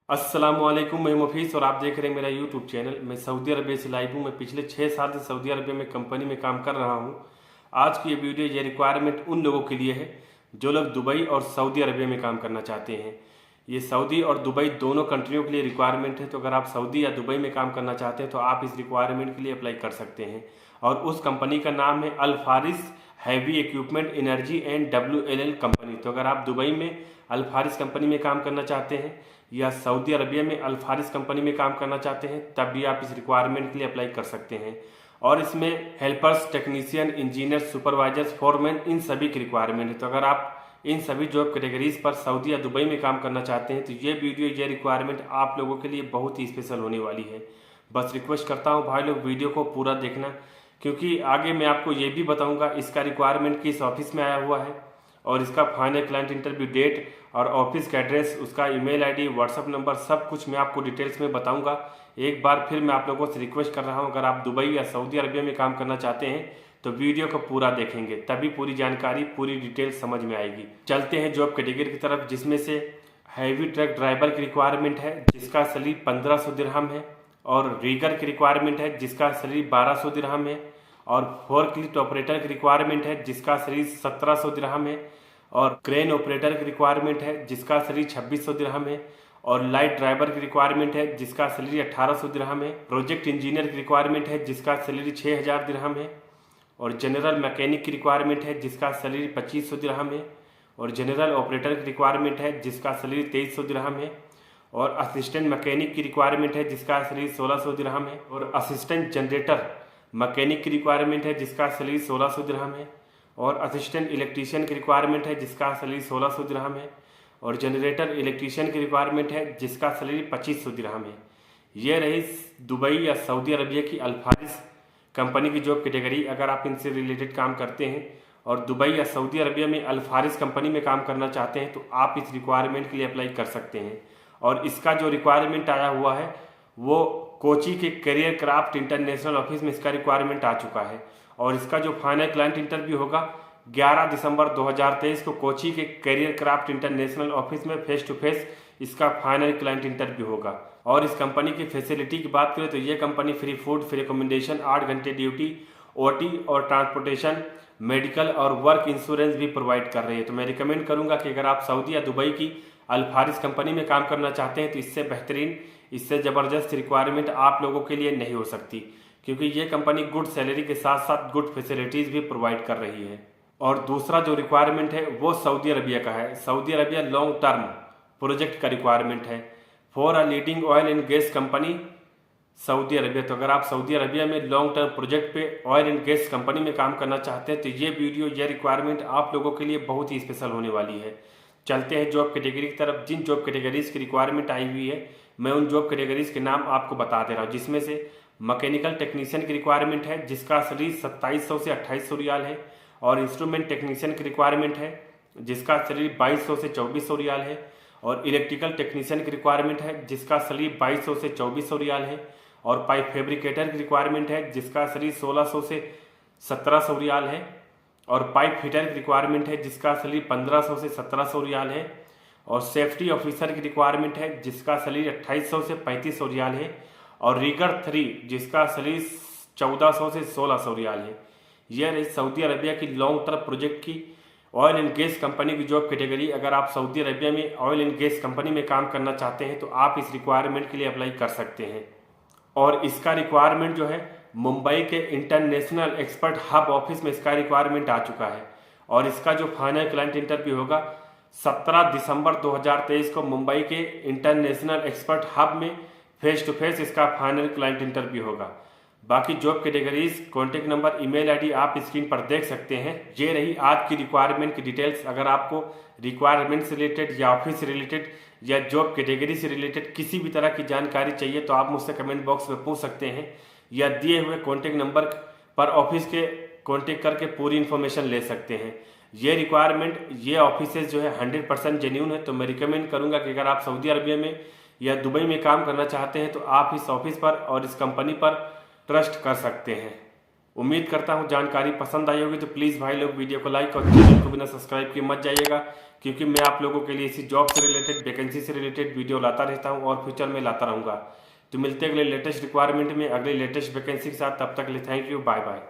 अस्सलामुअलैकुम, मैं मुफीस और आप देख रहे हैं मेरा यूट्यूब चैनल। मैं सऊदी अरबिया से लाइव हूँ। मैं पिछले 6 साल से सऊदी अरबिया में कंपनी में काम कर रहा हूँ। आज की ये वीडियो ये रिक्वायरमेंट उन लोगों के लिए है जो लोग दुबई और सऊदी अरबिया में काम करना चाहते हैं। ये सऊदी और दुबई दोनों कंट्रियों के लिए रिक्वायरमेंट है। तो अगर आप सऊदी या दुबई में काम करना चाहते हैं तो आप इस रिक्वायरमेंट के लिए अप्लाई कर सकते हैं। और उस कंपनी का नाम है Al Faris heavy equipment energy and WLL company. तो अगर आप दुबई में अल फारिस कंपनी में काम करना चाहते हैं या सऊदी अरबिया में अल फारिस कंपनी में काम करना चाहते हैं तब भी आप इस रिक्वायरमेंट के लिए अप्लाई कर सकते हैं। और इसमें helpers, technician, engineer, supervisors, foreman, इन सभी की रिक्वायरमेंट है। तो अगर आप इन सभी जॉब कैटेगरीज पर सऊदी या दुबई में काम करना चाहते हैं तो ये वीडियो, ये रिक्वायरमेंट आप लोगों के लिए बहुत ही स्पेशल होने वाली है। बस रिक्वेस्ट करता हूँ भाई लोग वीडियो को पूरा देखना, क्योंकि आगे मैं आपको ये भी बताऊंगा इसका रिक्वायरमेंट किस ऑफिस में आया हुआ है और इसका फाइनल क्लाइंट इंटरव्यू डेट और ऑफिस का एड्रेस, उसका ईमेल आईडी, व्हाट्सअप नंबर, सब कुछ मैं आपको डिटेल्स में बताऊंगा। एक बार फिर मैं आप लोगों से रिक्वेस्ट कर रहा हूं, अगर आप दुबई या सऊदी अरबिया में काम करना चाहते हैं तो वीडियो को पूरा देखेंगे, तभी पूरी जानकारी, पूरी डिटेल समझ में आएगी। चलते हैं जॉब कैटेगरी की तरफ, जिसमें से हैवी ट्रक ड्राइवर की रिक्वायरमेंट है जिसका सैलरी 1500 दिरहम है, और रीगर की रिक्वायरमेंट है जिसका सैलरी 1200 दिरहम है, और फोर्कलिफ्ट ऑपरेटर की रिक्वायरमेंट है जिसका सैलरी 1700 दिरहम है, और क्रेन ऑपरेटर की रिक्वायरमेंट है जिसका सैलरी 2600 दिरहम है, और लाइट ड्राइवर की रिक्वायरमेंट है जिसका सैलरी 1800 दिरहम है, प्रोजेक्ट इंजीनियर की रिक्वायरमेंट है जिसका सैलरी 6000 दिरहम है, और जनरल मैकेनिक की रिक्वायरमेंट है जिसका सैलरी 2500 दिरहम है, और जनरल ऑपरेटर की रिक्वायरमेंट है जिसका सैलरी 2300 दिरहम है, और असिस्टेंट मैकेनिक की रिक्वायरमेंट है जिसका सैलरी 1600 दिरहम है, और असिस्टेंट जनरेटर मैकेनिक की रिक्वायरमेंट है जिसका सैलरी 1600 दिरहम है, और असिस्टेंट इलेक्ट्रीशियन की रिक्वायरमेंट है जिसका सैलरी 1600 दिरहम है, और जनरेटर इलेक्ट्रीशियन की रिक्वायरमेंट है जिसका सैलरी 2500 दिरहम है। ये रही दुबई या सऊदी अरबिया की अल फारिस कंपनी की जॉब कैटेगरी। अगर आप इनसे रिलेटेड काम करते हैं और दुबई या सऊदी अरबिया में अल फारिस कंपनी में काम करना चाहते हैं तो आप इस रिक्वायरमेंट के लिए अप्लाई कर सकते हैं। और इसका जो रिक्वायरमेंट आया हुआ है वो कोची के करियर क्राफ्ट इंटरनेशनल ऑफिस में इसका रिक्वायरमेंट आ चुका है, और इसका जो फाइनल क्लाइंट इंटरव्यू होगा 11 दिसंबर 2023 को कोची के करियर क्राफ्ट इंटरनेशनल ऑफिस में फेस टू फेस इसका फाइनल क्लाइंट इंटरव्यू होगा। और इस कंपनी की फैसिलिटी की बात करें तो ये company free food, free accommodation, 8 घंटे ड्यूटी, OT और ट्रांसपोर्टेशन, मेडिकल और वर्क इंश्योरेंस भी प्रोवाइड कर रही है। तो मैं रिकमेंड करूंगा कि अगर आप सऊदी या दुबई की अल फारिस कंपनी में काम करना चाहते हैं तो इससे बेहतरीन, इससे ज़बरदस्त रिक्वायरमेंट आप लोगों के लिए नहीं हो सकती, क्योंकि ये कंपनी गुड सैलरी के साथ साथ गुड फैसिलिटीज़ भी प्रोवाइड कर रही है। और दूसरा जो रिक्वायरमेंट है वो सऊदी अरबिया का है। Saudi Arabia long term project का रिक्वायरमेंट है for a leading oil and gas company Saudi Arabia. तो अगर आप सऊदी अरबिया में लॉन्ग टर्म प्रोजेक्ट पे ऑयल एंड गैस कंपनी में काम करना चाहते हैं तो ये वीडियो, ये रिक्वायरमेंट आप लोगों के लिए बहुत ही स्पेशल होने वाली है। चलते हैं जॉब कैटेगरी की तरफ। जिन जॉब कैटेगरीज की रिक्वायरमेंट आई हुई है मैं उन जॉब कैटेगरीज के नाम आपको बता दे रहा हूँ, जिसमें से मैकेनिकल टेक्नीशियन की रिक्वायरमेंट है जिसका सैलरी 2700 से 2800 रियाल है, और इंस्ट्रूमेंट टेक्नीशियन की रिक्वायरमेंट है जिसका सैलरी 2200 से 2400 रियाल है, और इलेक्ट्रिकल टेक्नीशियन की रिक्वायरमेंट है जिसका सैलरी 2200 से 2400 रियाल है, और पाइप फैब्रिकेटर की रिक्वायरमेंट है जिसका सैलरी 1600 से 1700 रियाल है, और पाइप फिटर की रिक्वायरमेंट है जिसका सैलरी 1500 से 1700 रियाल है, और सेफ्टी ऑफिसर की रिक्वायरमेंट है जिसका सैलरी 2800 से 3500 रियाल है, और रीगर 3 जिसका सैलरी 1400 से 1600 रियाल है। यह रही सऊदी अरबिया की लॉन्ग टर्म प्रोजेक्ट की ऑयल एंड गैस कंपनी की जॉब कैटेगरी। अगर आप सऊदी अरबिया में ऑयल एंड गैस कंपनी में काम करना चाहते हैं तो आप इस रिक्वायरमेंट के लिए अप्लाई कर सकते हैं। और इसका रिक्वायरमेंट जो है मुंबई के इंटरनेशनल एक्सपर्ट हब ऑफिस में इसका रिक्वायरमेंट आ चुका है, और इसका जो फाइनल क्लाइंट इंटरव्यू होगा 17 दिसंबर 2023 को मुंबई के इंटरनेशनल एक्सपर्ट हब में फेस टू फेस इसका फाइनल क्लाइंट इंटरव्यू होगा। बाकी job categories, contact number, email ID आप स्क्रीन पर देख सकते हैं। ये रही आज की रिक्वायरमेंट की डिटेल्स। अगर आपको रिक्वायरमेंट से रिलेटेड या ऑफिस से रिलेटेड या जॉब कैटेगरी से रिलेटेड किसी भी तरह की जानकारी चाहिए तो आप मुझसे कमेंट बॉक्स में पूछ सकते हैं, या दिए हुए कॉन्टेक्ट नंबर पर ऑफिस के कॉन्टेक्ट करके पूरी इन्फॉर्मेशन ले सकते हैं। ये रिक्वायरमेंट, ये ऑफिसेज जो है 100% जेन्यून है। तो मैं रिकमेंड करूंगा कि अगर आप सऊदी अरबिया में या दुबई में काम करना चाहते हैं तो आप इस ऑफिस पर और इस कंपनी पर ट्रस्ट कर सकते हैं। उम्मीद करता हूँ जानकारी पसंद आई होगी। तो प्लीज़ भाई लोग वीडियो को लाइक और चैनल को बिना सब्सक्राइब किए मत जाइएगा, क्योंकि मैं आप लोगों के लिए इसी जॉब से रिलेटेड, वैकेंसी से रिलेटेड वीडियो लाता रहता हूँ और फ्यूचर में लाता रहूँगा। तो मिलते हैं अगले लेटेस्ट रिक्वायरमेंट में, अगले लेटेस्ट वैकेंसी के साथ। तब तक के लिए थैंक यू, बाय बाय।